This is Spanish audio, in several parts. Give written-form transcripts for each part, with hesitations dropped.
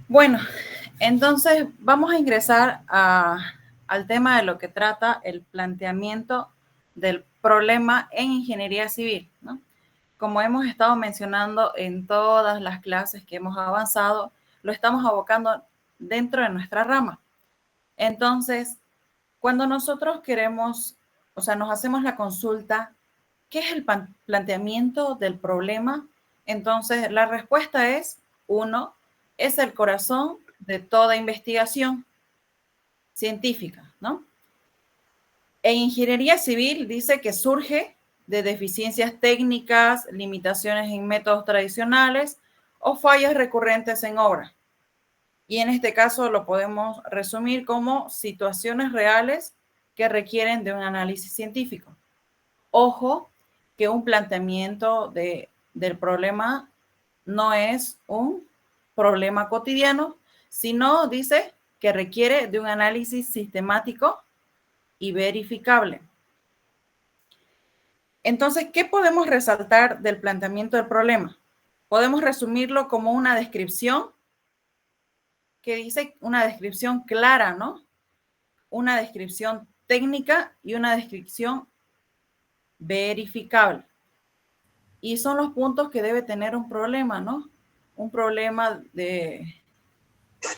Bueno, entonces vamos a ingresar al tema de lo que trata el planteamiento del problema en ingeniería civil, ¿no? Como hemos estado mencionando en todas las clases que hemos avanzado, lo estamos abocando dentro de nuestra rama. Entonces, cuando nosotros queremos, o sea, nos hacemos la consulta, ¿qué es el planteamiento del problema? Entonces, la respuesta es, uno, es el corazón de toda investigación científica, ¿no? En ingeniería civil dice que surge de deficiencias técnicas, limitaciones en métodos tradicionales o fallas recurrentes en obra. Y en este caso lo podemos resumir como situaciones reales que requieren de un análisis científico. Ojo, que un planteamiento del problema no es un problema cotidiano, sino dice que requiere de un análisis sistemático y verificable. Entonces, ¿qué podemos resaltar del planteamiento del problema? Podemos resumirlo como una descripción que dice una descripción clara, ¿no? Una descripción técnica y una descripción verificable. Y son los puntos que debe tener un problema, ¿no? Un problema de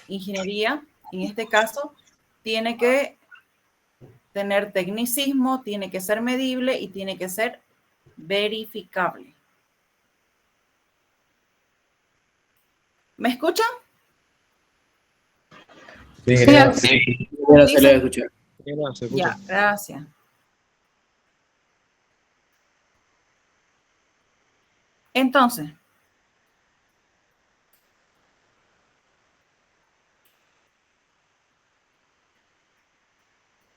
ingeniería, en este caso, tiene que tener tecnicismo, tiene que ser medible y tiene que ser verificable. ¿Me escuchan? Sí, Sí. ahora se le escucha. Ya, gracias. Entonces,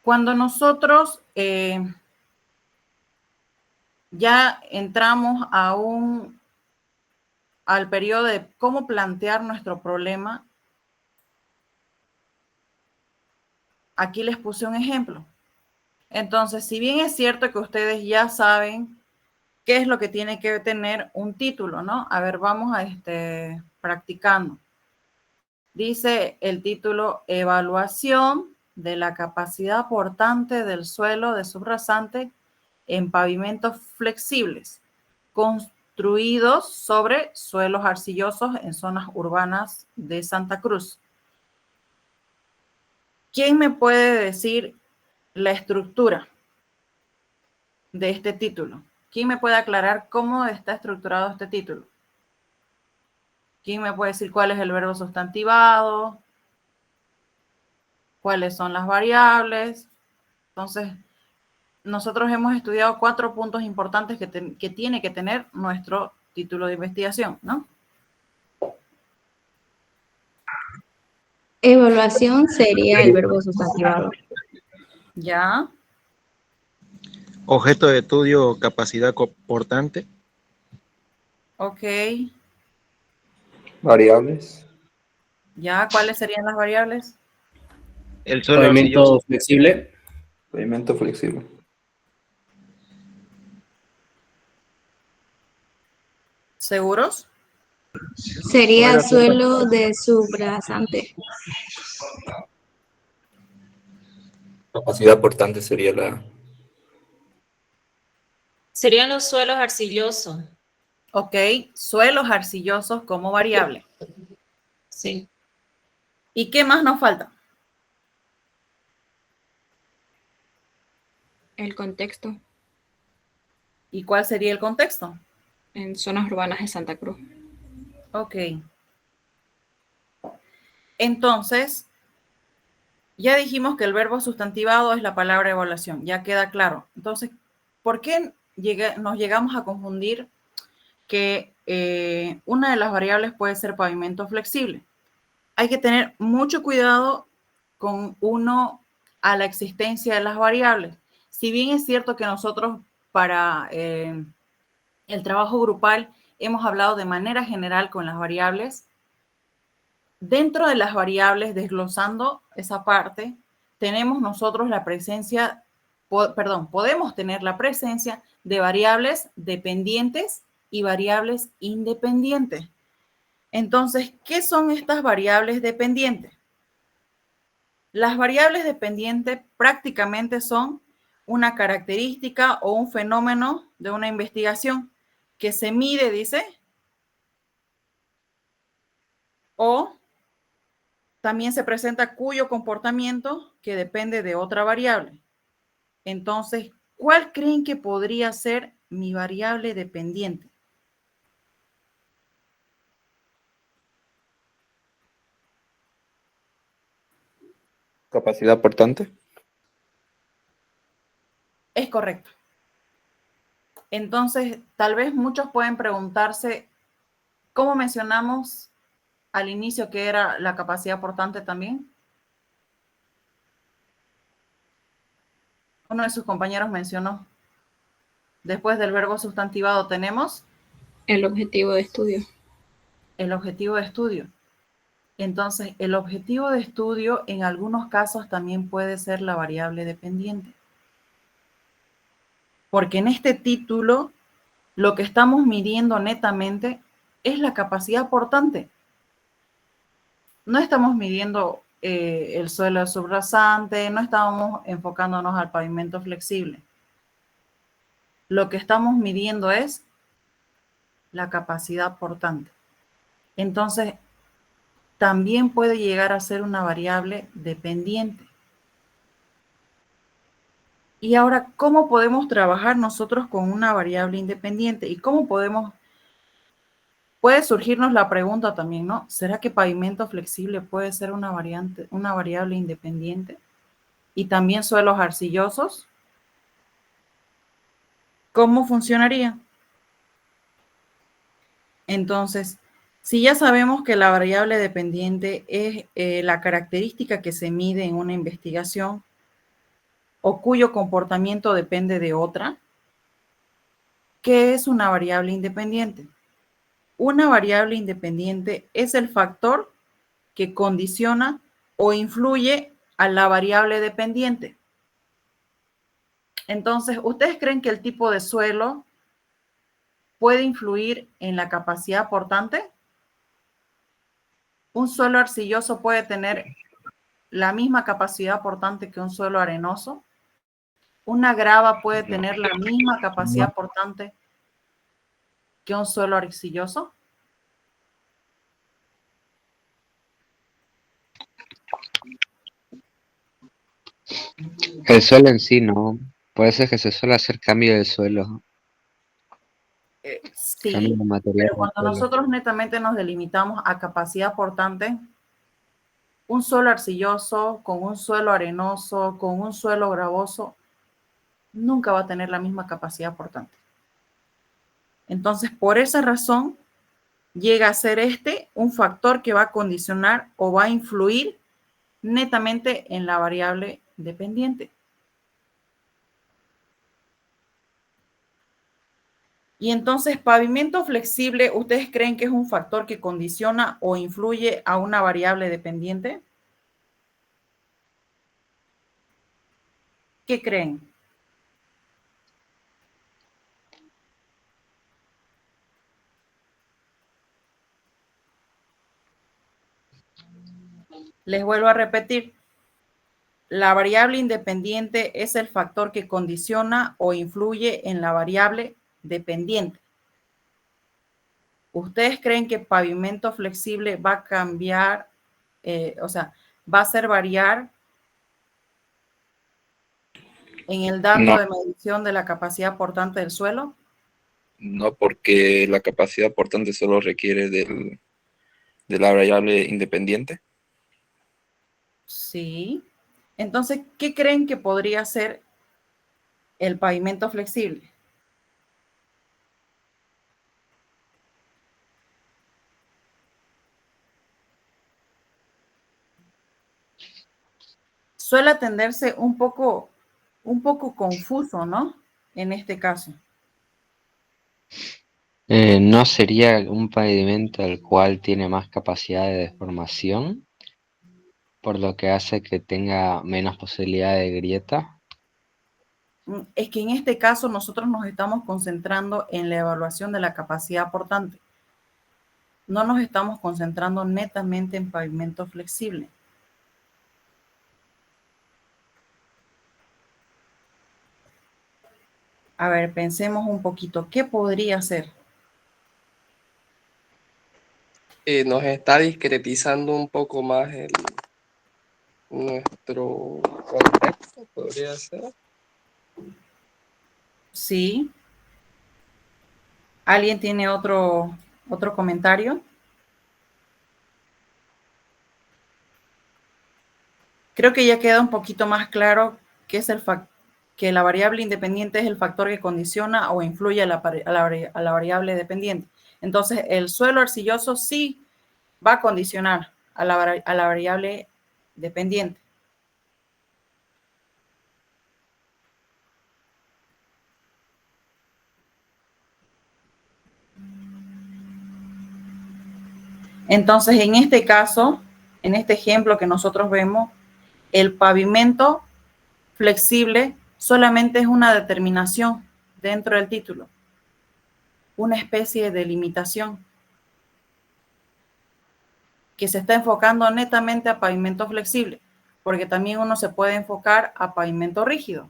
cuando nosotros ya entramos al periodo de cómo plantear nuestro problema, aquí les puse un ejemplo. Entonces, si bien es cierto que ustedes ya saben qué es lo que tiene que tener un título, ¿no? A ver, vamos a practicando. Dice el título, evaluación de la capacidad portante del suelo de subrasante en pavimentos flexibles, construidos sobre suelos arcillosos en zonas urbanas de Santa Cruz. ¿Quién me puede decir la estructura de este título? ¿Quién me puede aclarar cómo está estructurado este título? ¿Quién me puede decir cuál es el verbo sustantivado? ¿Cuáles son las variables? Entonces, nosotros hemos estudiado 4 puntos importantes que tiene que tener nuestro título de investigación, ¿no? Evaluación sería el verbo sustantivado. Ya, Objeto de estudio, capacidad portante. ok. Variables. Ya, ¿cuáles serían las variables? El suelo arcilloso. Pavimento flexible. Pavimento flexible. ¿Seguros? Sería suelo de subrasante. Capacidad portante sería la... Serían los suelos arcillosos. Ok, suelos arcillosos como variable. Sí. ¿Y qué más nos falta? El contexto ¿Y cuál sería el contexto? en zonas urbanas de Santa Cruz. Ok. Entonces, ya dijimos que el verbo sustantivado es la palabra evaluación, ya queda claro. Entonces, ¿por qué nos llegamos a confundir que una de las variables puede ser pavimento flexible? Hay que tener mucho cuidado con a la existencia de las variables. Si bien es cierto que nosotros para el trabajo grupal hemos hablado de manera general con las variables, dentro de las variables, desglosando esa parte, tenemos nosotros la presencia, podemos tener la presencia de variables dependientes y variables independientes. Entonces, ¿qué son estas variables dependientes? Las variables dependientes prácticamente son una característica o un fenómeno de una investigación que se mide, dice, o también se presenta cuyo comportamiento que depende de otra variable. Entonces, ¿cuál creen que podría ser mi variable dependiente? Capacidad portante. Es correcto. Entonces, tal vez muchos pueden preguntarse, ¿cómo mencionamos al inicio que era la capacidad portante también? Uno de sus compañeros mencionó. Después del verbo sustantivado tenemos El objetivo de estudio. el objetivo de estudio. Entonces, el objetivo de estudio en algunos casos también puede ser la variable dependiente. Porque en este título, lo que estamos midiendo netamente es la capacidad portante. No estamos midiendo el suelo subrasante, no estamos enfocándonos al pavimento flexible. Lo que estamos midiendo es la capacidad portante. Entonces, también puede llegar a ser una variable dependiente. Y ahora, ¿cómo podemos trabajar nosotros con una variable independiente? ¿Y cómo podemos? Puede surgirnos la pregunta también, ¿no? ¿Será que pavimento flexible puede ser una variable independiente? Y también suelos arcillosos. ¿Cómo funcionaría? Entonces, si ya sabemos que la variable dependiente es la característica que se mide en una investigación o cuyo comportamiento depende de otra, ¿qué es una variable independiente? Una variable independiente es el factor que condiciona o influye a la variable dependiente. Entonces, ¿ustedes creen que el tipo de suelo puede influir en la capacidad portante? Un suelo arcilloso puede tener la misma capacidad portante que un suelo arenoso. Una grava puede tener la misma capacidad portante que un suelo arcilloso. El suelo en sí, ¿no? Por eso es que se suele hacer cambio de suelo, cambio Sí, de material pero del cuando suelo. nosotros netamente nos delimitamos a capacidad portante, un suelo arcilloso con un suelo arenoso, con un suelo gravoso, nunca va a tener la misma capacidad portante. Entonces, por esa razón, llega a ser un factor que va a condicionar o va a influir netamente en la variable dependiente. Y entonces, pavimento flexible, ¿ustedes creen que es un factor que condiciona o influye a una variable dependiente? ¿Qué creen? Les vuelvo a repetir, la variable independiente es el factor que condiciona o influye en la variable dependiente. ¿Ustedes creen que pavimento flexible va a cambiar, va a hacer variar en el dato No, de medición de la capacidad portante del suelo? no, porque la capacidad portante solo requiere de la variable independiente. Sí. Entonces, ¿qué creen que podría ser el pavimento flexible? Suele tenderse un poco confuso, ¿no? En este caso. ¿No sería un pavimento el cual tiene más capacidad de deformación, por lo que hace que tenga menos posibilidad de grieta? Es que en este caso nosotros nos estamos concentrando en la evaluación de la capacidad portante. no nos estamos concentrando netamente en pavimento flexible. A ver, pensemos un poquito. ¿Qué podría ser? Nos está discretizando un poco más nuestro contexto, podría ser. Sí. ¿Alguien tiene otro comentario? Creo que ya queda un poquito más claro que la variable independiente es el factor que condiciona o influye a la variable dependiente. Entonces, el suelo arcilloso sí va a condicionar a la variable dependiente. Entonces, en este caso, en este ejemplo que nosotros vemos, el pavimento flexible solamente es una determinación dentro del título, una especie de limitación que se está enfocando netamente a pavimento flexible, porque también uno se puede enfocar a pavimento rígido.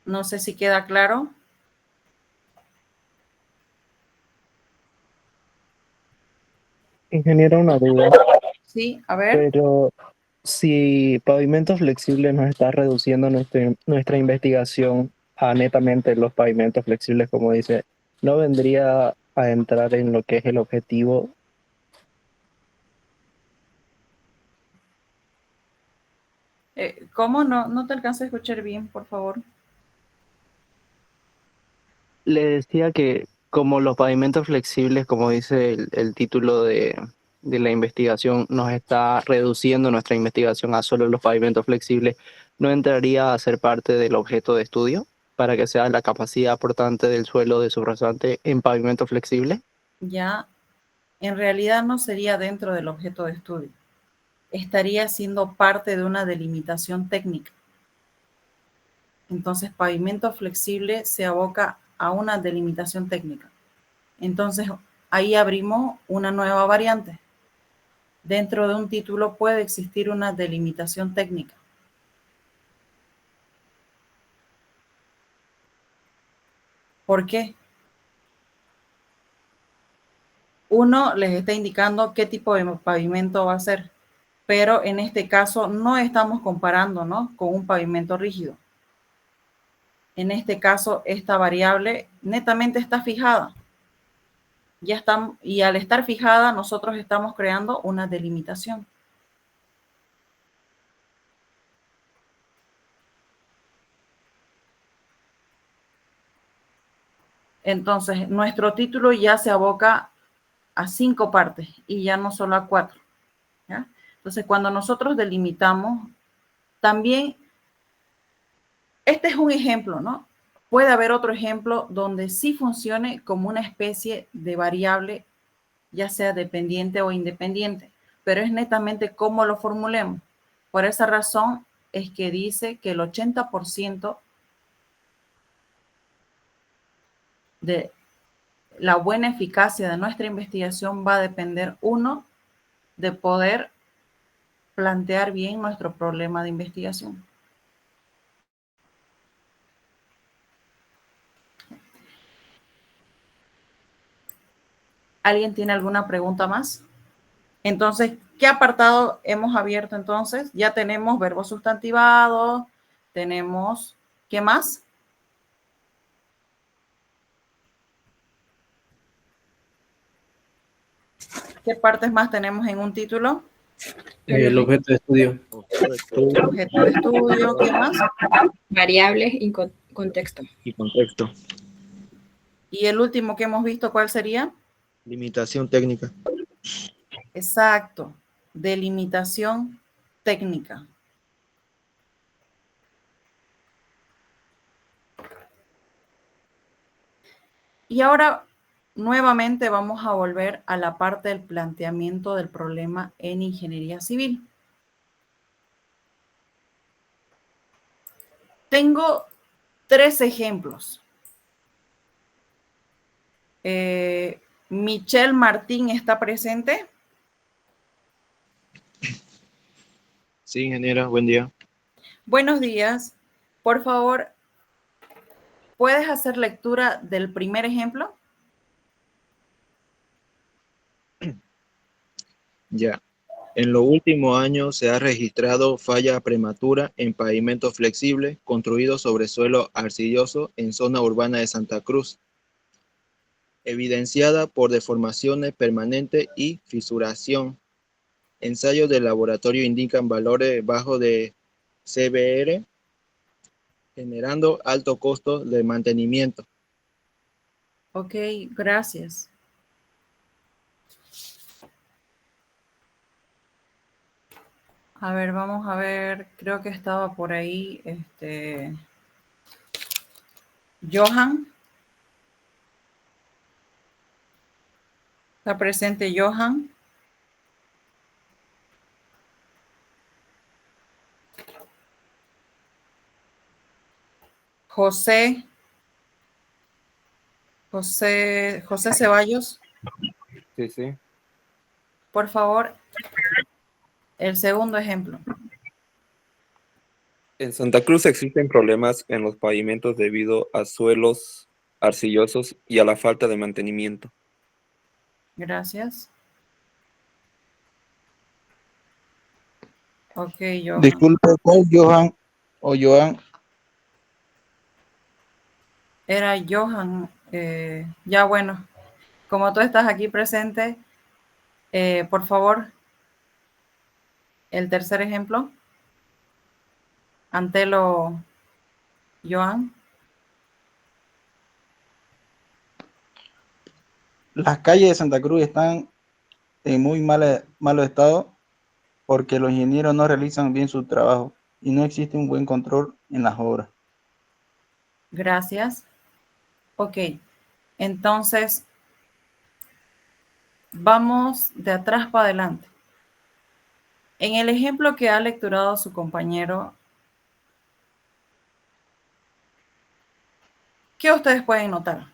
No sé si queda claro. Ingeniero, una duda, Sí, a ver. pero si pavimento flexible nos está reduciendo nuestra investigación a netamente los pavimentos flexibles, como dice, ¿no vendría a entrar en lo que es el objetivo? ¿Cómo? No te alcanzo a escuchar bien, por favor. Le decía que como los pavimentos flexibles, como dice el título de la investigación, nos está reduciendo nuestra investigación a solo los pavimentos flexibles, ¿no entraría a ser parte del objeto de estudio para que sea la capacidad aportante del suelo de subrasante en pavimento flexible? Ya, en realidad no sería dentro del objeto de estudio. Estaría siendo parte de una delimitación técnica. Entonces, pavimento flexible se aboca a una delimitación técnica. Entonces, ahí abrimos una nueva variante. Dentro de un título puede existir una delimitación técnica. ¿Por qué? Uno les está indicando qué tipo de pavimento va a ser, pero en este caso no estamos comparando, ¿no?, con un pavimento rígido. En este caso, esta variable netamente está fijada. Ya está, y al estar fijada, nosotros estamos creando una delimitación. Entonces, nuestro título ya se aboca a 5 partes y ya no solo a 4. ¿Ya? Entonces, cuando nosotros delimitamos, también, este es un ejemplo, ¿no? Puede haber otro ejemplo donde sí funcione como una especie de variable, ya sea dependiente o independiente, pero es netamente cómo lo formulemos. Por esa razón es que dice que el 80% de la buena eficacia de nuestra investigación va a depender, uno, de poder plantear bien nuestro problema de investigación. ¿Alguien tiene alguna pregunta más? Entonces, ¿qué apartado hemos abierto entonces? Ya tenemos verbos sustantivados, tenemos, ¿qué más? ¿Qué partes más tenemos en un título? El objeto de estudio. El objeto de estudio, ¿qué más? Variables y contexto. Y contexto. Y el último que hemos visto, ¿cuál sería? Limitación técnica. Exacto, delimitación técnica. Y ahora, nuevamente vamos a volver a la parte del planteamiento del problema en ingeniería civil. Tengo 3 ejemplos. Michelle Martín está presente. Sí, ingeniera, buen día. Buenos días. Por favor, ¿puedes hacer lectura del primer ejemplo? Ya. En los últimos años se ha registrado falla prematura en pavimento flexible construido sobre suelo arcilloso en zona urbana de Santa Cruz, evidenciada por deformaciones permanentes y fisuración. Ensayos de laboratorio indican valores bajos de CBR, generando alto costo de mantenimiento. Ok, gracias. A ver, vamos a ver. Creo que estaba por ahí Johan. ¿Está presente Johan? José Ceballos. Sí, sí. Por favor, el segundo ejemplo. En Santa Cruz existen problemas en los pavimentos debido a suelos arcillosos y a la falta de mantenimiento. Gracias. Ok, Johan. Disculpe, ¿cuál Johan o Joan? Era Johan. Ya bueno, como tú estás aquí presente, por favor, el tercer ejemplo. Antelo, Johan. Las calles de Santa Cruz están en muy malo estado porque los ingenieros no realizan bien su trabajo y no existe un buen control en las obras. Gracias. Ok, entonces vamos de atrás para adelante. En el ejemplo que ha lecturado su compañero, ¿qué ustedes pueden notar?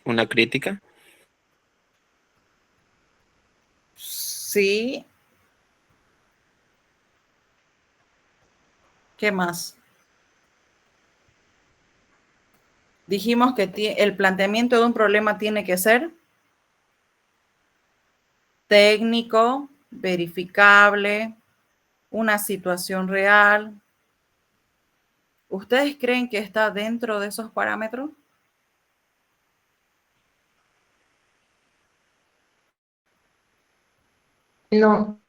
¿Una crítica? Sí. ¿Qué más? Dijimos que el planteamiento de un problema tiene que ser técnico, verificable, una situación real. ¿Ustedes creen que está dentro de esos parámetros? No,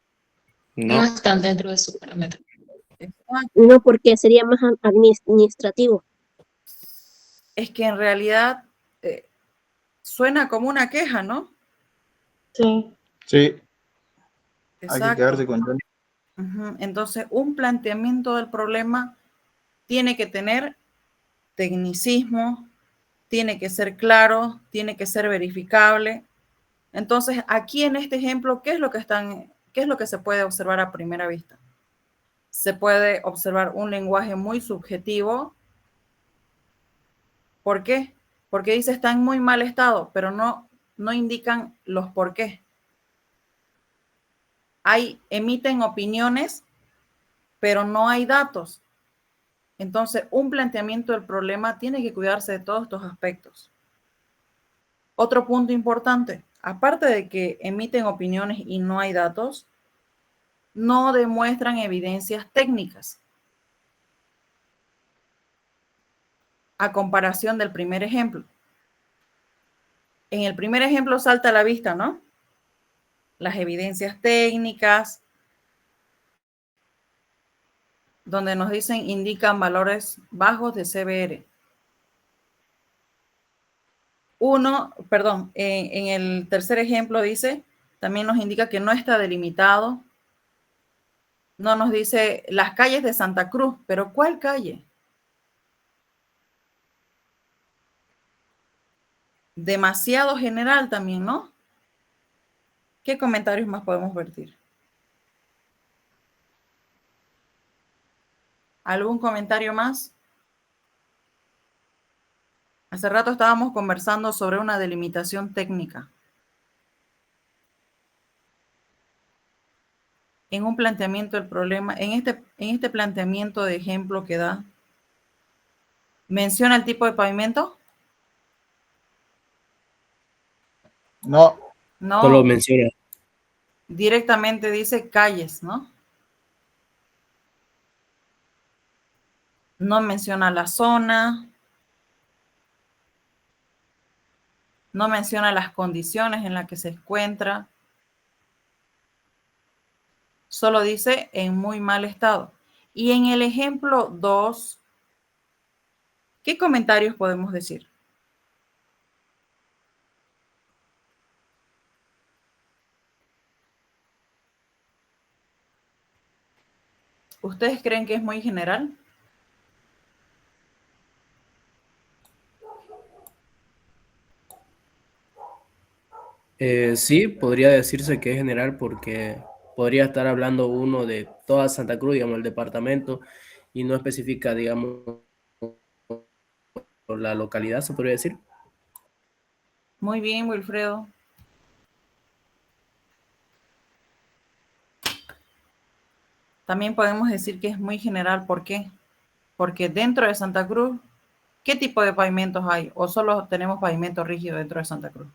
no No. están dentro de su parámetro. No, porque sería más administrativo. Es que en realidad suena como una queja, ¿no? Sí. Sí, hay que Exacto. quedarse con Johnny. Entonces, un planteamiento del problema tiene que tener tecnicismo, tiene que ser claro, tiene que ser verificable. Entonces, aquí en este ejemplo, ¿qué es lo que se puede observar a primera vista? Se puede observar un lenguaje muy subjetivo. ¿Por qué? Porque dice está en muy mal estado, pero no indican los por qué. Emiten opiniones, pero no hay datos. Entonces, un planteamiento del problema tiene que cuidarse de todos estos aspectos. Otro punto importante, aparte de que emiten opiniones y no hay datos, no demuestran evidencias técnicas. A comparación del primer ejemplo. En el primer ejemplo salta a la vista, ¿no? Las evidencias técnicas, donde nos dicen indican valores bajos de CBR. En el tercer ejemplo dice, también nos indica que no está delimitado. No nos dice las calles de Santa Cruz, pero ¿cuál calle? Demasiado general también, ¿no? ¿Qué comentarios más podemos vertir? ¿Algún comentario más? Hace rato estábamos conversando sobre una delimitación técnica. En un planteamiento del problema, en este planteamiento de ejemplo que da, ¿menciona el tipo de pavimento? No. No. Solo menciona. Directamente dice calles, ¿no? No menciona la zona. No menciona las condiciones en las que se encuentra. Solo dice en muy mal estado. Y en el ejemplo 2, ¿qué comentarios podemos decir? ¿Ustedes creen que es muy general? Sí, podría decirse que es general porque podría estar hablando uno de toda Santa Cruz, digamos, el departamento, y no especifica, digamos, la localidad, se podría decir. Muy bien, Wilfredo. También podemos decir que es muy general. ¿Por qué? Porque dentro de Santa Cruz, ¿qué tipo de pavimentos hay? ¿O solo tenemos pavimento rígido dentro de Santa Cruz?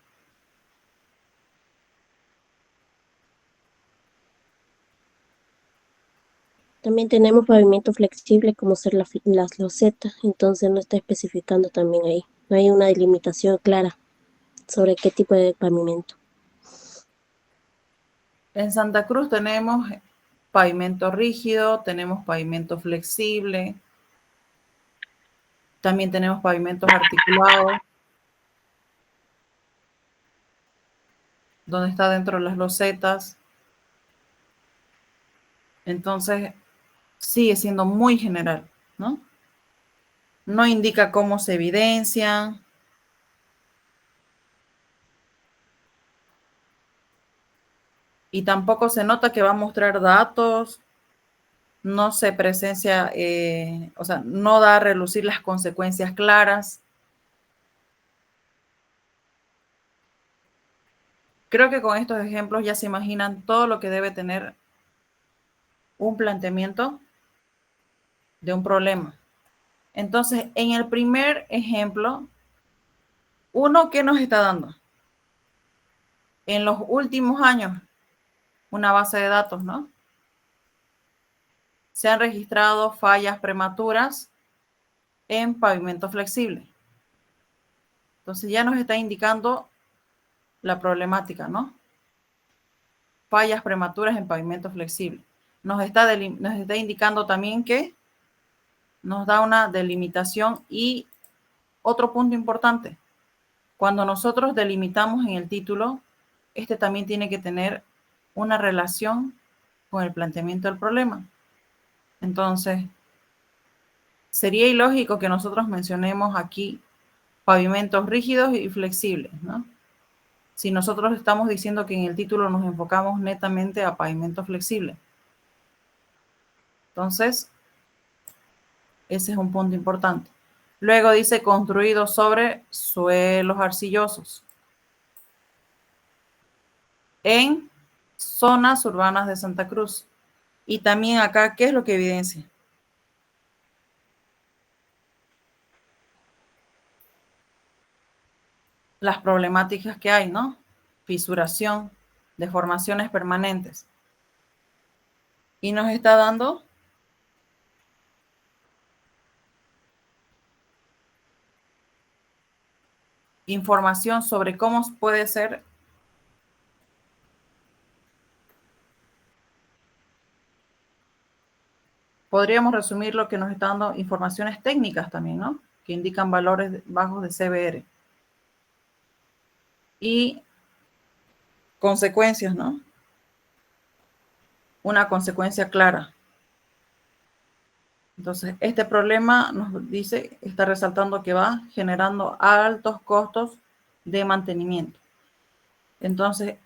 También tenemos pavimento flexible como ser las losetas, entonces no está especificando también ahí. No hay una delimitación clara sobre qué tipo de pavimento. En Santa Cruz tenemos pavimento rígido, tenemos pavimento flexible, también tenemos pavimentos articulados, donde está dentro de las losetas. Entonces, sigue siendo muy general, ¿no? No indica cómo se evidencian. Y tampoco se nota que va a mostrar datos. No se presencia, o sea, no da a relucir las consecuencias claras. Creo que con estos ejemplos ya se imaginan todo lo que debe tener un planteamiento de un problema. Entonces, en el primer ejemplo, uno, ¿qué nos está dando? En los últimos años, una base de datos, ¿no? Se han registrado fallas prematuras en pavimento flexible. Entonces ya nos está indicando la problemática, ¿no? Fallas prematuras en pavimento flexible. Nos está indicando también que nos da una delimitación. Y otro punto importante, cuando nosotros delimitamos en el título, este también tiene que tener una relación con el planteamiento del problema. Entonces, sería ilógico que nosotros mencionemos aquí pavimentos rígidos y flexibles, ¿no? Si nosotros estamos diciendo que en el título nos enfocamos netamente a pavimento flexible. Entonces, ese es un punto importante. Luego dice construido sobre suelos arcillosos en zonas urbanas de Santa Cruz. Y también acá, ¿qué es lo que evidencia? Las problemáticas que hay, ¿no? Fisuración, deformaciones permanentes. Y nos está dando información sobre cómo puede ser podríamos resumir lo que nos está dando informaciones técnicas también, ¿no? Que indican valores bajos de CBR. Y consecuencias, ¿no? Una consecuencia clara. Entonces, este problema nos dice, está resaltando que va generando altos costos de mantenimiento. Entonces,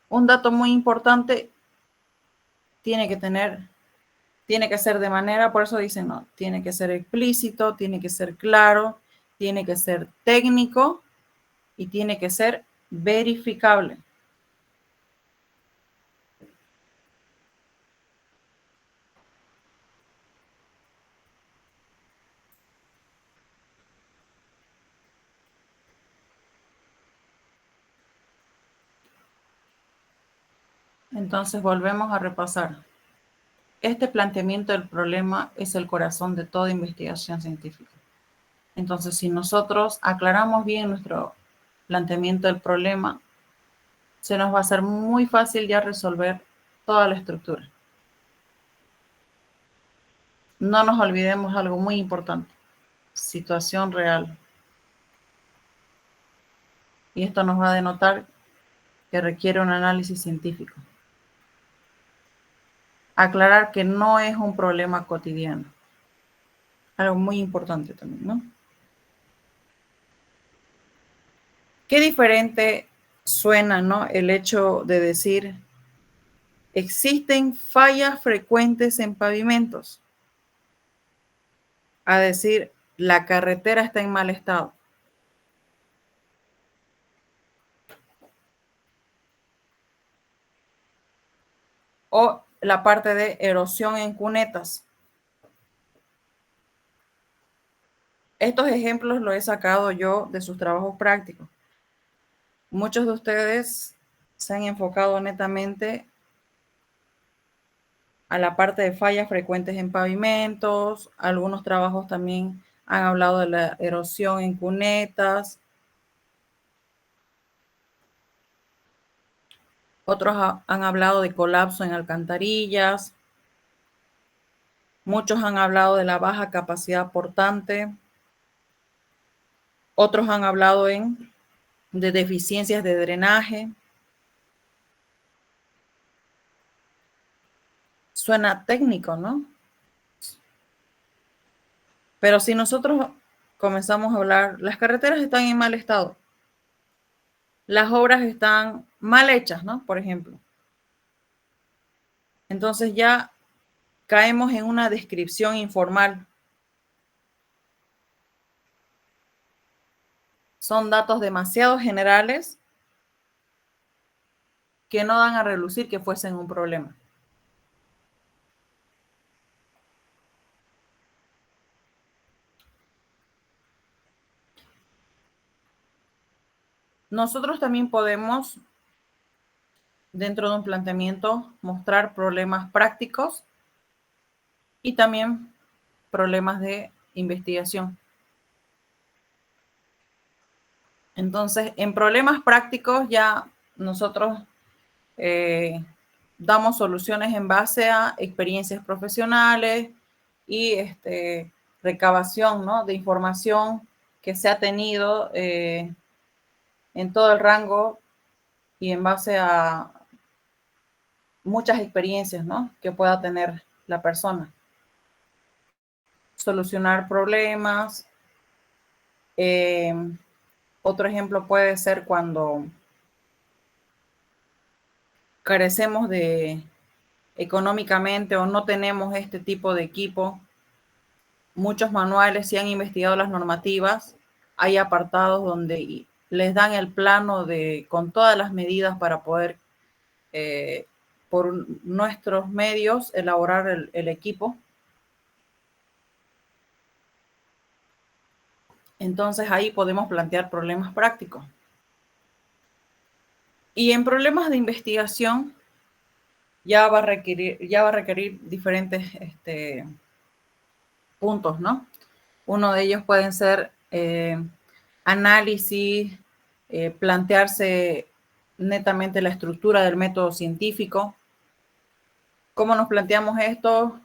un dato muy importante tiene que tener tiene que ser de manera, por eso dicen, no, tiene que ser explícito, tiene que ser claro, tiene que ser técnico y tiene que ser verificable. Entonces volvemos a repasar. Este planteamiento del problema es el corazón de toda investigación científica. Entonces, si nosotros aclaramos bien nuestro planteamiento del problema, se nos va a hacer muy fácil ya resolver toda la estructura. No nos olvidemos algo muy importante. Situación real. Y esto nos va a denotar que requiere un análisis científico. Aclarar que no es un problema cotidiano. Algo muy importante también, ¿no? Qué diferente suena, ¿no? El hecho de decir, existen fallas frecuentes en pavimentos. A decir, la carretera está en mal estado. O la parte de erosión en cunetas. Estos ejemplos los he sacado yo de sus trabajos prácticos. Muchos de ustedes se han enfocado netamente a la parte de fallas frecuentes en pavimentos. Algunos trabajos también han hablado de la erosión en cunetas. Otros han hablado de colapso en alcantarillas. Muchos han hablado de la baja capacidad portante. Otros han hablado de deficiencias de drenaje. Suena técnico, ¿no? Pero si nosotros comenzamos a hablar, las carreteras están en mal estado. Las obras están mal hechas, ¿no? Por ejemplo. Entonces ya caemos en una descripción informal. Son datos demasiado generales que no dan a relucir que fuesen un problema. Nosotros también podemos, dentro de un planteamiento, mostrar problemas prácticos y también problemas de investigación. Entonces, en problemas prácticos ya nosotros damos soluciones en base a experiencias profesionales y recabación, ¿no?, de información que se ha tenido en todo el rango y en base a muchas experiencias, ¿no?, que pueda tener la persona. Solucionar problemas. Otro ejemplo puede ser cuando carecemos de económicamente o no tenemos este tipo de equipo. Muchos manuales, si han investigado las normativas, hay apartados donde les dan el plano con todas las medidas para poder, por nuestros medios, elaborar el equipo. Entonces ahí podemos plantear problemas prácticos. Y en problemas de investigación ya va a requerir diferentes puntos, ¿no? Uno de ellos pueden ser análisis, plantearse netamente la estructura del método científico. ¿Cómo nos planteamos esto?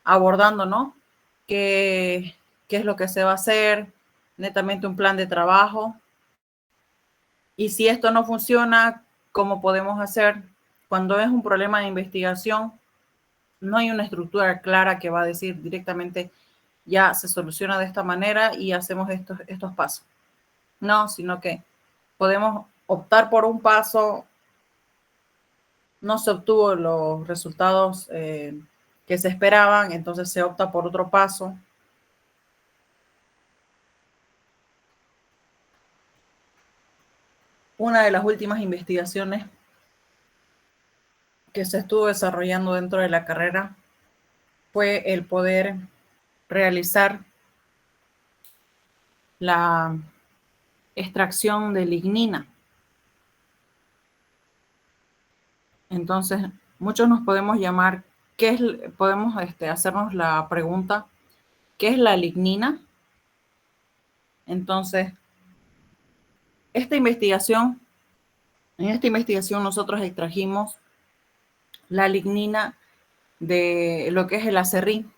Abordando, ¿no?, qué es lo que se va a hacer, netamente un plan de trabajo. Y si esto no funciona, ¿cómo podemos hacer? Cuando es un problema de investigación, no hay una estructura clara que va a decir directamente ya se soluciona de esta manera y hacemos estos pasos. No, sino que podemos optar por un paso, no se obtuvo los resultados que que se esperaban, entonces se opta por otro paso. Una de las últimas investigaciones que se estuvo desarrollando dentro de la carrera fue el poder realizar la extracción de lignina. Entonces, muchos nos podemos llamar, podemos hacernos la pregunta, ¿qué es la lignina? Entonces, en esta investigación nosotros extrajimos la lignina de lo que es el aserrín.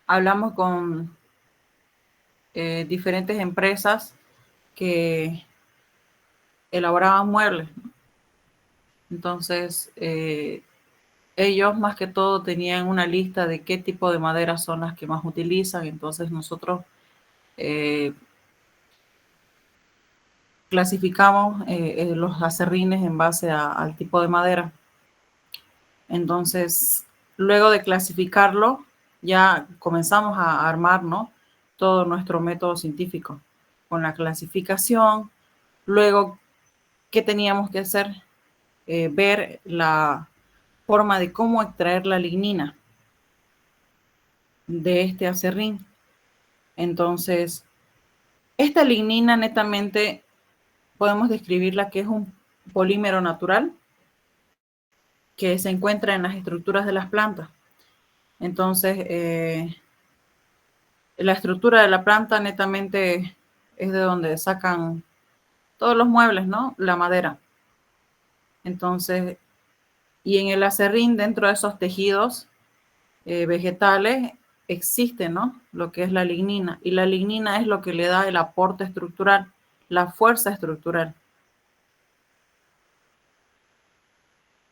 Hablamos con diferentes empresas que elaboraban muebles, ¿no? Entonces, ellos más que todo tenían una lista de qué tipo de maderas son las que más utilizan. Entonces, nosotros clasificamos los aserrines en base al tipo de madera. Entonces, luego de clasificarlo, ya comenzamos a armar, ¿no?, todo nuestro método científico con la clasificación. Luego, ¿qué teníamos que hacer? Ver la forma de cómo extraer la lignina de este aserrín. Entonces, esta lignina netamente podemos describirla que es un polímero natural que se encuentra en las estructuras de las plantas. Entonces, la estructura de la planta netamente es de donde sacan todos los muebles, ¿no?, la madera. Entonces, y en el aserrín, dentro de esos tejidos vegetales, existe, ¿no?, lo que es la lignina. Y la lignina es lo que le da el aporte estructural, la fuerza estructural.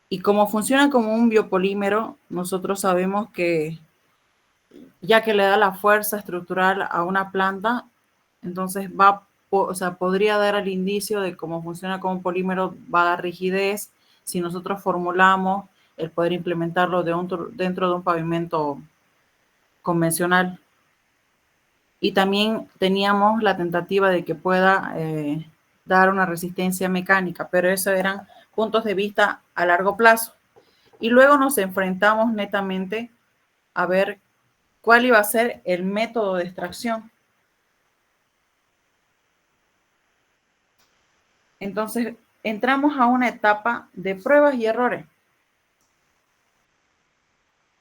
Y como funciona como un biopolímero, nosotros sabemos que ya que le da la fuerza estructural a una planta, entonces podría dar el indicio de cómo funciona como un polímero, va a dar rigidez si nosotros formulamos el poder implementarlo dentro de un pavimento convencional. Y también teníamos la tentativa de que pueda dar una resistencia mecánica, pero esos eran puntos de vista a largo plazo. Y luego nos enfrentamos netamente a ver cuál iba a ser el método de extracción. Entonces, entramos a una etapa de pruebas y errores.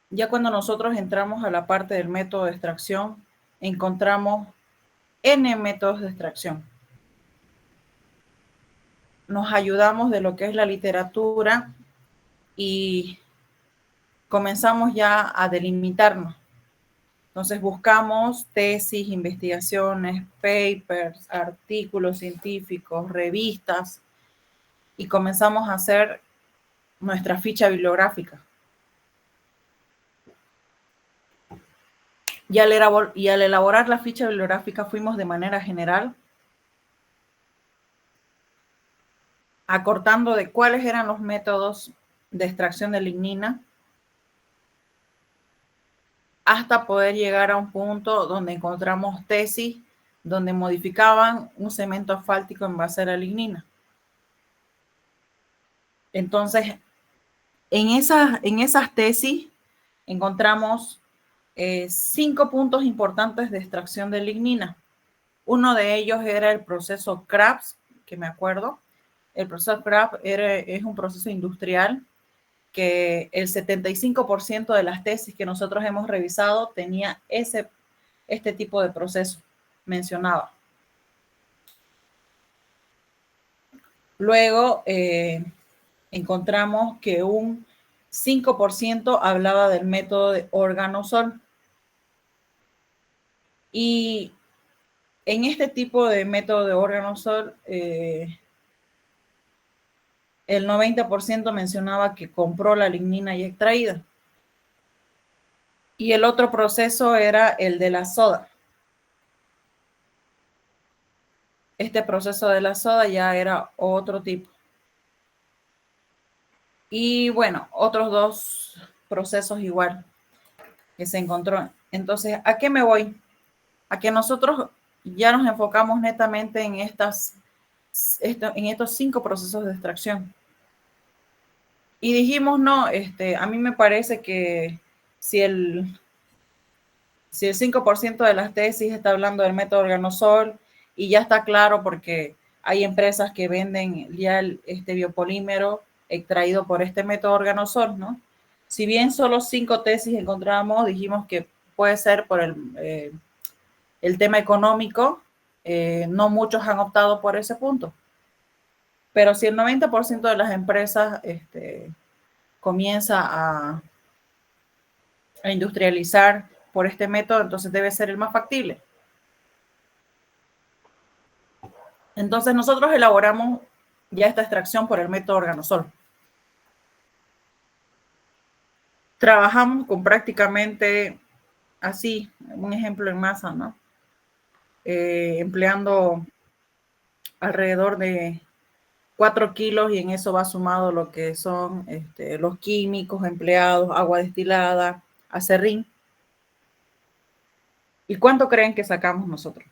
Ya cuando nosotros entramos a la parte del método de extracción, encontramos N métodos de extracción. Nos ayudamos de lo que es la literatura y comenzamos ya a delimitarnos. Entonces buscamos tesis, investigaciones, papers, artículos científicos, revistas y comenzamos a hacer nuestra ficha bibliográfica. Y al elaborar la ficha bibliográfica fuimos de manera general acortando de cuáles eran los métodos de extracción de lignina hasta poder llegar a un punto donde encontramos tesis donde modificaban un cemento asfáltico en base a la lignina. Entonces, en esas tesis encontramos 5 puntos importantes de extracción de lignina. Uno de ellos era el proceso Krebs, que me acuerdo. El proceso Krebs es un proceso industrial que el 75% de las tesis que nosotros hemos revisado tenía este tipo de proceso mencionado. Luego encontramos que un 5% hablaba del método de organosol. Y en este tipo de método de organosol, el 90% mencionaba que compró la lignina ya extraída. Y el otro proceso era el de la soda. Este proceso de la soda ya era otro tipo. Y bueno, otros dos procesos igual que se encontró. Entonces, ¿a qué me voy? A que nosotros ya nos enfocamos netamente en estos 5 procesos de extracción. Y dijimos, no, a mí me parece que si el 5% de las tesis está hablando del método organosol, y ya está claro porque hay empresas que venden ya este biopolímero extraído por este método organosol, ¿no? Si bien solo 5 tesis encontramos, dijimos que puede ser por el tema económico, no muchos han optado por ese punto. Pero si el 90% de las empresas comienza a industrializar por este método, entonces debe ser el más factible. Entonces nosotros elaboramos ya esta extracción por el método organosol. Trabajamos con prácticamente así, un ejemplo en masa, ¿no? Empleando alrededor de 4 kilos, y en eso va sumado lo que son los químicos empleados, agua destilada, acerrín. ¿Y cuánto creen que sacamos nosotros?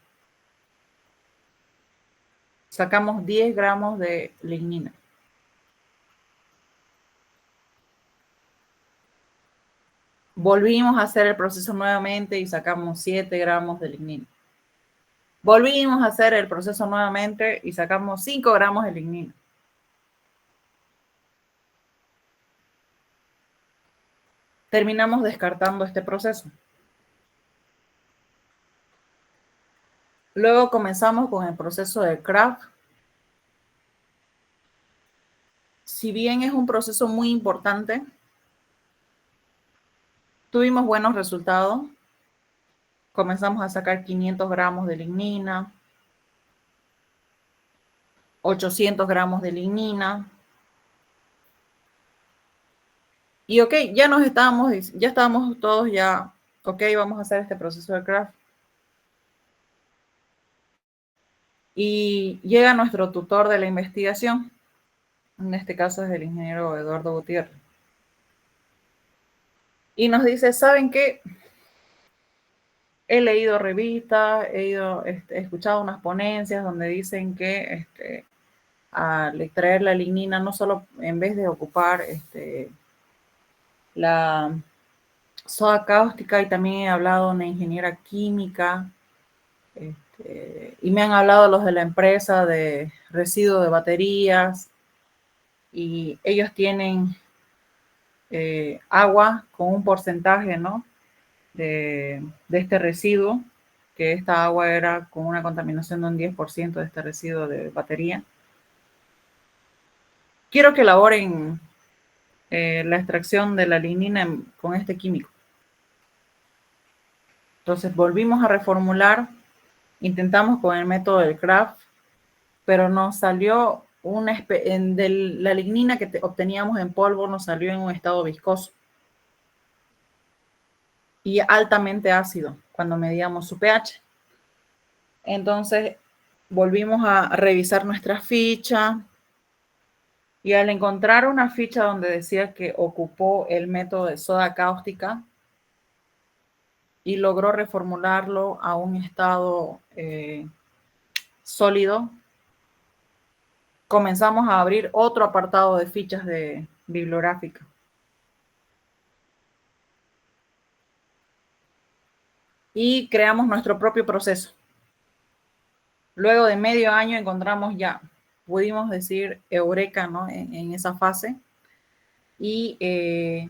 Sacamos 10 gramos de lignina. Volvimos a hacer el proceso nuevamente y sacamos 7 gramos de lignina. Volvimos a hacer el proceso nuevamente y sacamos 5 gramos de lignina. Terminamos descartando este proceso. Luego comenzamos con el proceso de Kraft. Si bien es un proceso muy importante, tuvimos buenos resultados. Comenzamos a sacar 500 gramos de lignina, 800 gramos de lignina. Y ok, ya estábamos todos ya, ok, vamos a hacer este proceso de Kraft. Y llega nuestro tutor de la investigación, en este caso es el ingeniero Eduardo Gutiérrez. Y nos dice, ¿saben qué? He leído revistas, he escuchado unas ponencias donde dicen que al extraer la lignina, no solo en vez de ocupar la soda cáustica, y también he hablado de una ingeniera química, y me han hablado los de la empresa de residuos de baterías, y ellos tienen agua con un porcentaje, ¿no? de este residuo, que esta agua era con una contaminación de un 10% de este residuo de batería. Quiero que elaboren la extracción de la lignina con este químico. Entonces volvimos a reformular, intentamos con el método del Kraft, pero nos salió la lignina que obteníamos en polvo, nos salió en un estado viscoso y altamente ácido cuando medíamos su pH. Entonces volvimos a revisar nuestra ficha, y al encontrar una ficha donde decía que ocupó el método de soda cáustica y logró reformularlo a un estado sólido, comenzamos a abrir otro apartado de fichas bibliográficas. Y creamos nuestro propio proceso. Luego de medio año encontramos ya, pudimos decir eureka, ¿no? en esa fase. Y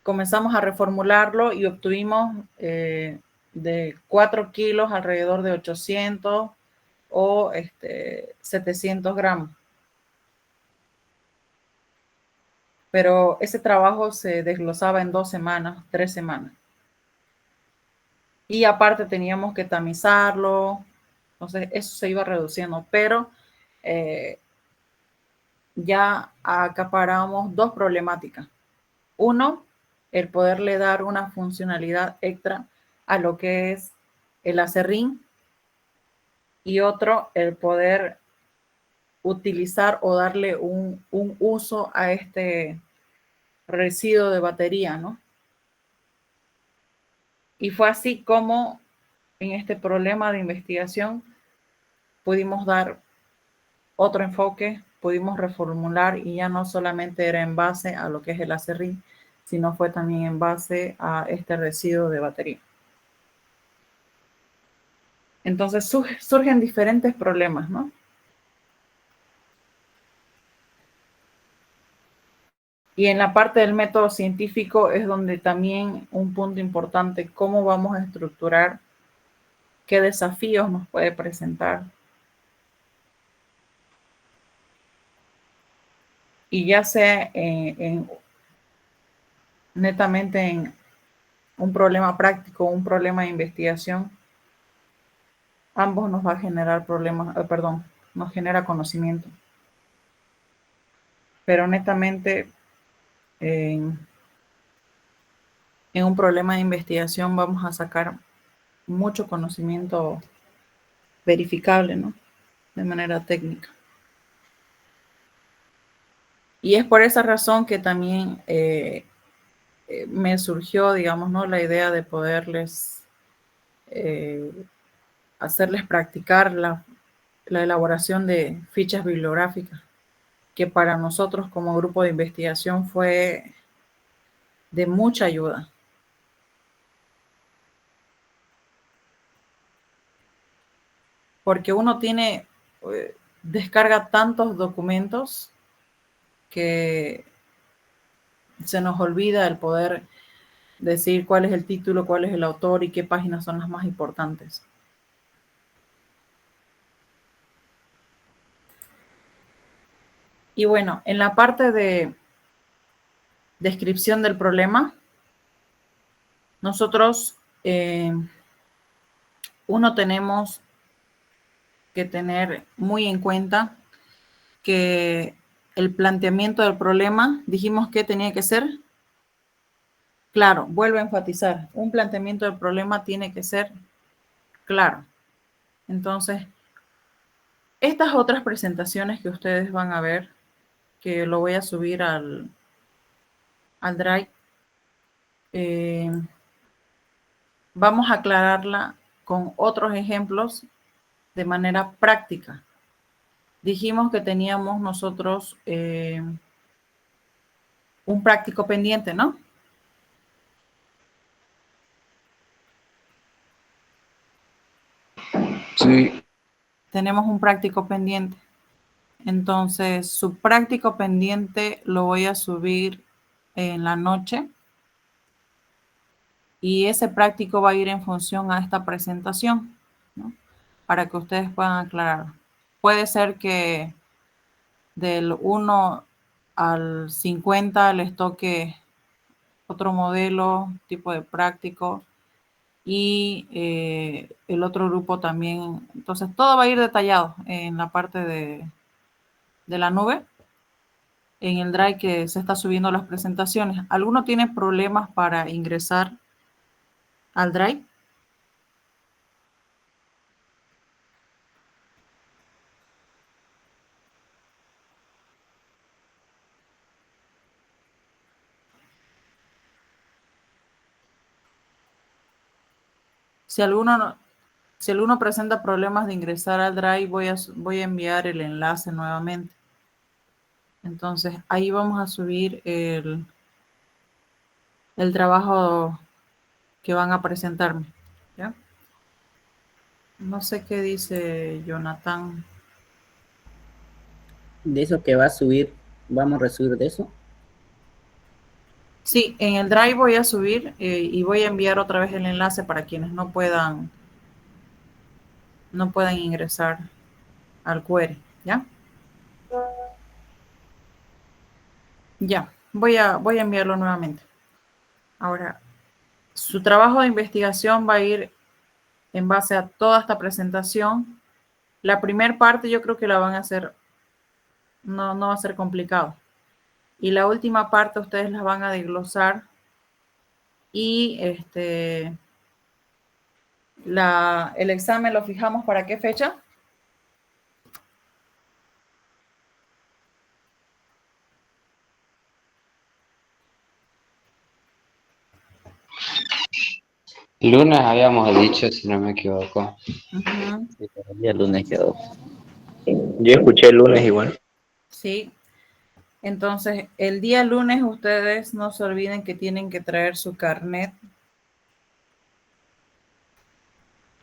comenzamos a reformularlo y obtuvimos de 4 kilos alrededor de 800 o 700 gramos. Pero ese trabajo se desglosaba en 2 semanas, 3 semanas. Y aparte teníamos que tamizarlo, entonces eso se iba reduciendo, pero ya acaparamos 2 problemáticas. Uno, el poderle dar una funcionalidad extra a lo que es el acerrín, y otro, el poder utilizar o darle un uso a este residuo de batería, ¿no? Y fue así como en este problema de investigación pudimos dar otro enfoque, pudimos reformular y ya no solamente era en base a lo que es el acerrín, sino fue también en base a este residuo de batería. Entonces surgen diferentes problemas, ¿no? Y en la parte del método científico es donde también un punto importante, cómo vamos a estructurar, qué desafíos nos puede presentar. Y ya sea netamente en un problema práctico o un problema de investigación, ambos nos va a generar problemas, nos genera conocimiento. Pero netamente en un problema de investigación vamos a sacar mucho conocimiento verificable, ¿no? De manera técnica. Y es por esa razón que también me surgió, digamos, ¿no? La idea de poderles hacerles practicar la elaboración de fichas bibliográficas, que para nosotros como grupo de investigación fue de mucha ayuda. Porque uno descarga tantos documentos que se nos olvida el poder decir cuál es el título, cuál es el autor y qué páginas son las más importantes. Y bueno, en la parte de descripción del problema, nosotros, tenemos que tener muy en cuenta que el planteamiento del problema, dijimos que tenía que ser claro. Vuelvo a enfatizar, un planteamiento del problema tiene que ser claro. Entonces, estas otras presentaciones que ustedes van a ver, que lo voy a subir al Drive, vamos a aclararla con otros ejemplos de manera práctica. Dijimos que teníamos nosotros un práctico pendiente, ¿no? Sí. Tenemos un práctico pendiente. Entonces, su práctico pendiente lo voy a subir en la noche. Y ese práctico va a ir en función a esta presentación, ¿no? Para que ustedes puedan aclarar. Puede ser que del 1 al 50 les toque otro modelo, tipo de práctico, y el otro grupo también. Entonces, todo va a ir detallado en la parte de la nube, en el Drive que se está subiendo las presentaciones. ¿Alguno tiene problemas para ingresar al Drive? Si alguno presenta problemas de ingresar al Drive, voy a enviar el enlace nuevamente. Entonces, ahí vamos a subir el trabajo que van a presentarme, ¿ya? No sé qué dice Jonathan. De eso que va a subir, vamos a resubir de eso. Sí, en el Drive voy a subir y voy a enviar otra vez el enlace para quienes no puedan ingresar al query, ¿ya? Ya, voy a enviarlo nuevamente. Ahora, su trabajo de investigación va a ir en base a toda esta presentación. La primera parte yo creo que la van a hacer, no va a ser complicado. Y la última parte ustedes la van a desglosar y el examen lo fijamos ¿para qué fecha? Lunes habíamos dicho, si no me equivoco. Ujú. Sí, pero el día lunes quedó. Yo escuché el lunes igual. Sí. Entonces, el día lunes ustedes no se olviden que tienen que traer su carnet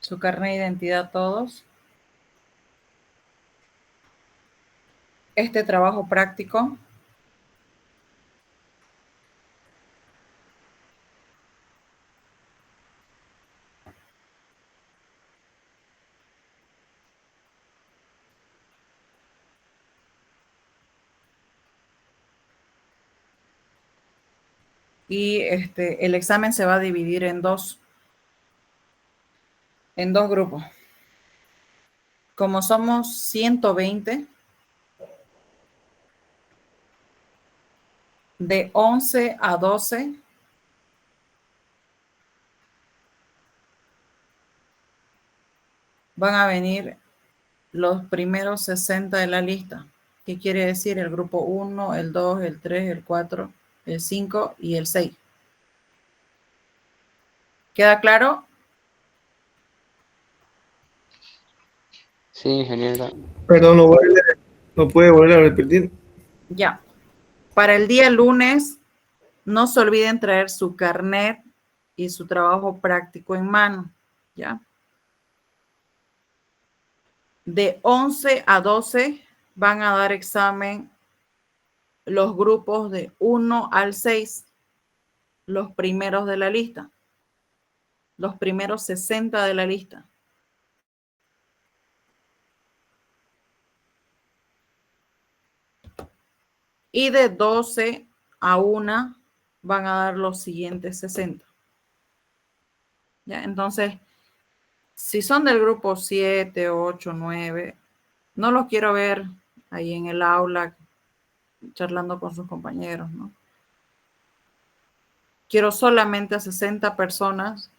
de identidad todos. Este trabajo práctico. Y el examen se va a dividir en dos grupos. Como somos 120, de 11 a 12, van a venir los primeros 60 de la lista. ¿Qué quiere decir? El grupo 1, el 2, el 3, el 4, el 5 y el 6. ¿Queda claro? Sí, ingeniero. Perdón, no puede volver a repetir. Ya. Para el día lunes, no se olviden traer su carnet y su trabajo práctico en mano. ¿Ya? De 11 a 12 van a dar examen los grupos de 1 al 6, los primeros de la lista, los primeros 60 de la lista. Y de 12 a 1 van a dar los siguientes 60. ¿Ya? Entonces, si son del grupo 7, 8, 9, no los quiero ver ahí en el aula charlando con sus compañeros, ¿no? Quiero solamente a 60 personas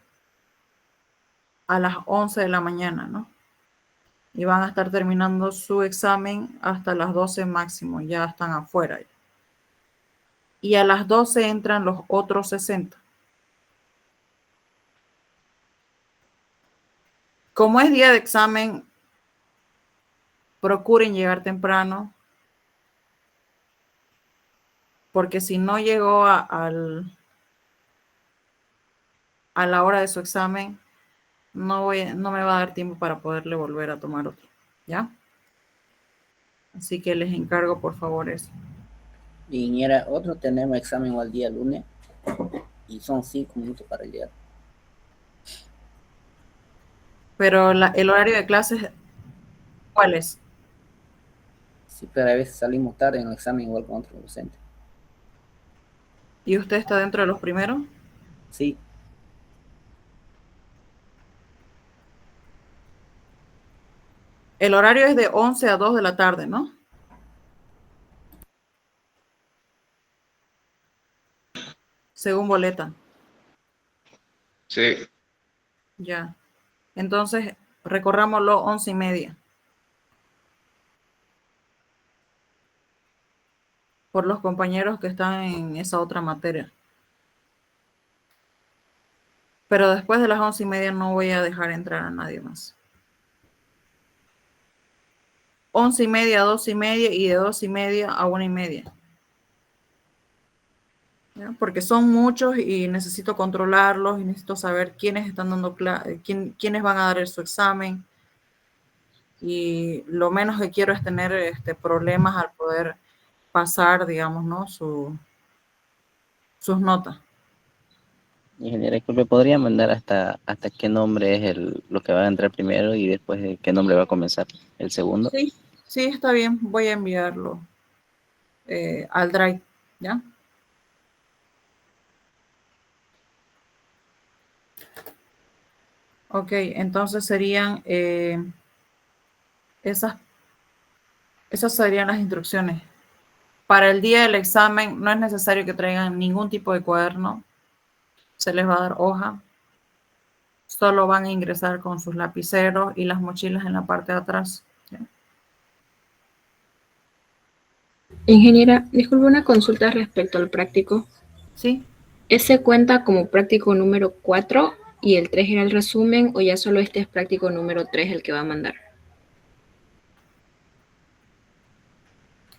a las 11 de la mañana, ¿no? Y van a estar terminando su examen hasta las 12 máximo, ya están afuera. Y a las 12 entran los otros 60. Como es día de examen, procuren llegar temprano, porque si no llegó a la hora de su examen, no me va a dar tiempo para poderle volver a tomar otro, ¿ya? Así que les encargo, por favor, eso. Ingeniera, otro tenemos examen igual día lunes y son 5 minutos para llegar. Pero el horario de clases, ¿cuál es? Sí, pero a veces salimos tarde en el examen igual con otros docentes. ¿Y usted está dentro de los primeros? Sí. El horario es de 11 a 2 de la tarde, ¿no? Según boleta. Sí. Ya. Entonces, recorrámoslo 11:30. Por los compañeros que están en esa otra materia. Pero después de las 11:30 no voy a dejar entrar a nadie más. 11:30 a 12:30 y de 12:30 a 1:30. ¿Ya? Porque son muchos y necesito controlarlos y necesito saber quiénes están dando quiénes van a dar su examen. Y lo menos que quiero es tener problemas al poder pasar, digamos, ¿no? sus notas. Ingeniera, disculpe, ¿podría mandar hasta qué nombre es lo que va a entrar primero y después de qué nombre va a comenzar el segundo? Sí, está bien. Voy a enviarlo al Drive, ¿ya? Ok, entonces serían esas serían las instrucciones. Para el día del examen no es necesario que traigan ningún tipo de cuaderno. Se les va a dar hoja. Solo van a ingresar con sus lapiceros y las mochilas en la parte de atrás. ¿Ya? Ingeniera, disculpe una consulta respecto al práctico. Sí. ¿Ese cuenta como práctico número 4 ¿Y el 3 era el resumen o ya solo este es práctico número 3 el que va a mandar?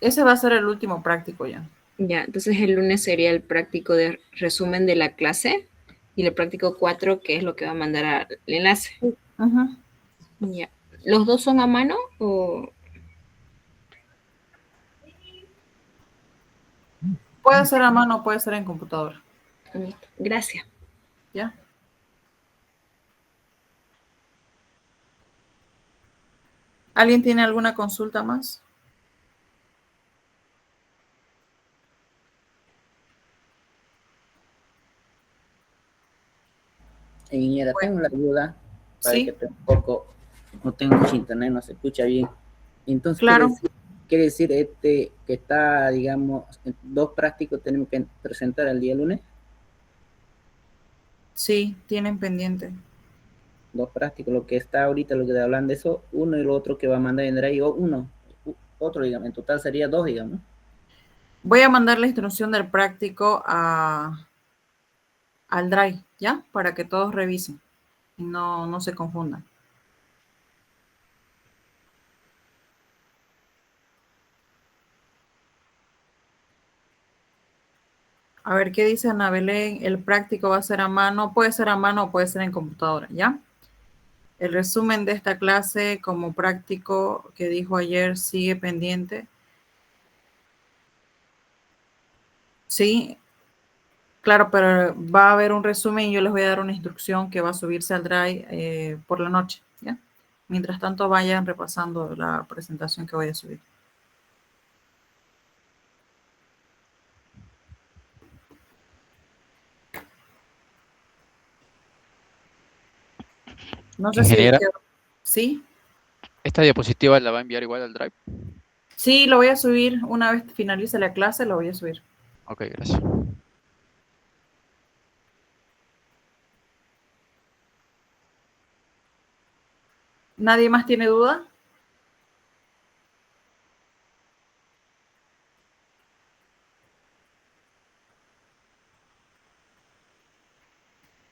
Ese va a ser el último práctico ya. Ya, entonces el lunes sería el práctico de resumen de la clase y el práctico 4 que es lo que va a mandar al enlace. Ajá. Ya. ¿Los dos son a mano o...? Puede ser a mano, puede ser en computadora. Gracias. ¿Ya? ¿Alguien tiene alguna consulta más? Ingeniera, tengo la duda, para Sí. que tampoco, no tengo mucho internet, no se escucha bien. Entonces, Claro. quiere decir que está, digamos, dos prácticos tenemos que presentar el día lunes. Sí, tienen pendiente. Dos prácticos, lo que está ahorita, lo que hablan de eso, uno y el otro que va a mandar en Drive, o otro, digamos, en total sería dos, digamos. Voy a mandar la instrucción del práctico al Drive, ¿ya? Para que todos revisen y no se confundan. A ver, ¿qué dice Ana Belén? El práctico va a ser a mano, puede ser a mano o puede ser en computadora, ¿ya? El resumen de esta clase como práctico que dijo ayer sigue pendiente. Sí, claro, pero va a haber un resumen y yo les voy a dar una instrucción que va a subirse al Drive por la noche, ¿ya? Mientras tanto vayan repasando la presentación que voy a subir. No sé si... Ingeniera, ¿Sí? ¿esta diapositiva la va a enviar igual al Drive? Sí, lo voy a subir. Una vez finalice la clase, lo voy a subir. Ok, gracias. ¿Nadie más tiene duda?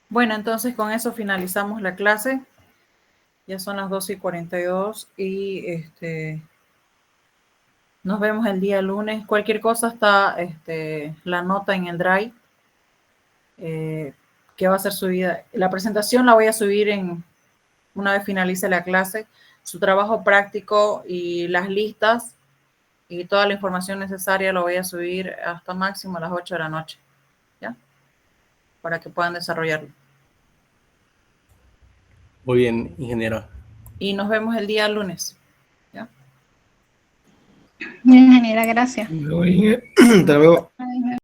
Bueno, entonces con eso finalizamos la clase. Ya son las 12:42 y nos vemos el día lunes. Cualquier cosa está la nota en el Drive que va a ser subida. La presentación la voy a subir una vez finalice la clase. Su trabajo práctico y las listas y toda la información necesaria lo voy a subir hasta máximo a las 8 de la noche, ¿ya? Para que puedan desarrollarlo. Muy bien, ingeniero. Y nos vemos el día lunes, ¿ya? Bien, ingeniera, gracias. Hasta luego.